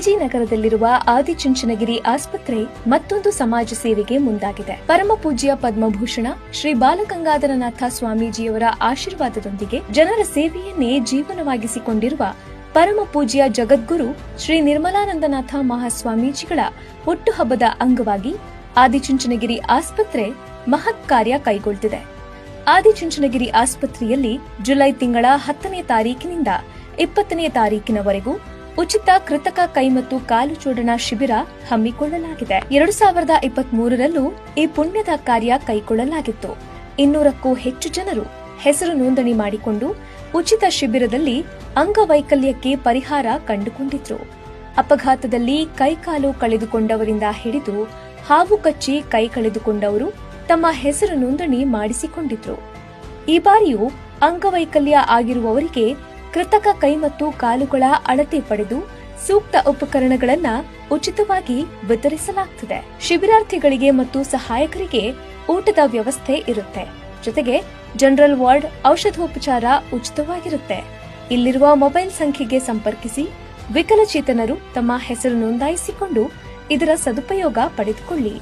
TG ನಗರದಲ್ಲಿರುವ ಆದಿಚುಂಚನಗಿರಿ ಆಸ್ಪತ್ರೆ ಮತ್ತೊಂದು ಸಮಾಜ ಸೇವೆಗೆ ಮುಂದಾಗಿದೆ. ಪರಮಪೂಜ್ಯ ಪದ್ಮಭೂಷಣ ಶ್ರೀ ಬಾಲಗಂಗಾಧರನಾಥ ಸ್ವಾಮೀಜಿಯವರ ಆಶೀರ್ವಾದದೊಂದಿಗೆ ಜನರ ಸೇವೆಯನ್ನೇ ಜೀವನವಾಗಿಸಿಕೊಂಡಿರುವ ಪರಮಪೂಜ್ಯ ಜಗದ್ಗುರು ಶ್ರೀ ನಿರ್ಮಲಾನಂದನಾಥ ಮಹಾಸ್ವಾಮೀಜಿಗಳ ಹುಟ್ಟುಹಬ್ಬದ ಅಂಗವಾಗಿ ಆದಿಚುಂಚನಗಿರಿ ಆಸ್ಪತ್ರೆ ಮಹತ್ ಕಾರ್ಯ ಕೈಗೊಳ್ಳುತ್ತಿದೆ. ಆದಿಚುಂಚನಗಿರಿ ಆಸ್ಪತ್ರೆಯಲ್ಲಿ ಜುಲೈ ತಿಂಗಳ 10ನೇ ತಾರೀಕಿನಿಂದ 20ನೇ ತಾರೀಕಿನವರೆಗೂ ಉಚಿತ ಕೃತಕ ಕೈ ಮತ್ತು ಕಾಲು ಜೋಡಣಾ ಶಿಬಿರ ಹಮ್ಮಿಕೊಳ್ಳಲಾಗಿದೆ. 2023ರಲ್ಲೂ ಈ ಪುಣ್ಯದ ಕಾರ್ಯ ಕೈಗೊಳ್ಳಲಾಗಿತ್ತು. 200ಕ್ಕೂ ಹೆಚ್ಚು ಜನರು ಹೆಸರು ನೋಂದಣಿ ಮಾಡಿಕೊಂಡು ಉಚಿತ ಶಿಬಿರದಲ್ಲಿ ಅಂಗವೈಕಲ್ಯಕ್ಕೆ ಪರಿಹಾರ ಕಂಡುಕೊಂಡಿದ್ರು. ಅಪಘಾತದಲ್ಲಿ ಕೈಕಾಲು ಕಳೆದುಕೊಂಡವರಿಂದ ಹಿಡಿದು ಹಾವು ಕಚ್ಚಿ ಕೈ ಕಳೆದುಕೊಂಡವರು ತಮ್ಮ ಹೆಸರು ನೋಂದಣಿ ಮಾಡಿಸಿಕೊಂಡಿದ್ರು. ಈ ಬಾರಿಯೂ ಅಂಗವೈಕಲ್ಯ ಆಗಿರುವವರಿಗೆ ಕೃತಕ ಕೈ ಮತ್ತು ಕಾಲುಗಳ ಅಳತೆ ಪಡೆದು ಸೂಕ್ತ ಉಪಕರಣಗಳನ್ನು ಉಚಿತವಾಗಿ ವಿತರಿಸಲಾಗುತ್ತದೆ. ಶಿಬಿರಾರ್ಥಿಗಳಿಗೆ ಮತ್ತು ಸಹಾಯಕರಿಗೆ ಊಟದ ವ್ಯವಸ್ಥೆ ಇರುತ್ತೆ. ಜೊತೆಗೆ ಜನರಲ್ ವಾರ್ಡ್ ಔಷಧೋಪಚಾರ ಉಚಿತವಾಗಿರುತ್ತೆ. ಇಲ್ಲಿರುವ ಮೊಬೈಲ್ ಸಂಖ್ಯೆಗೆ ಸಂಪರ್ಕಿಸಿ ವಿಕಲಚೇತನರು ತಮ್ಮ ಹೆಸರು ನೋಂದಾಯಿಸಿಕೊಂಡು ಇದರ ಸದುಪಯೋಗ ಪಡೆದುಕೊಳ್ಳಿ.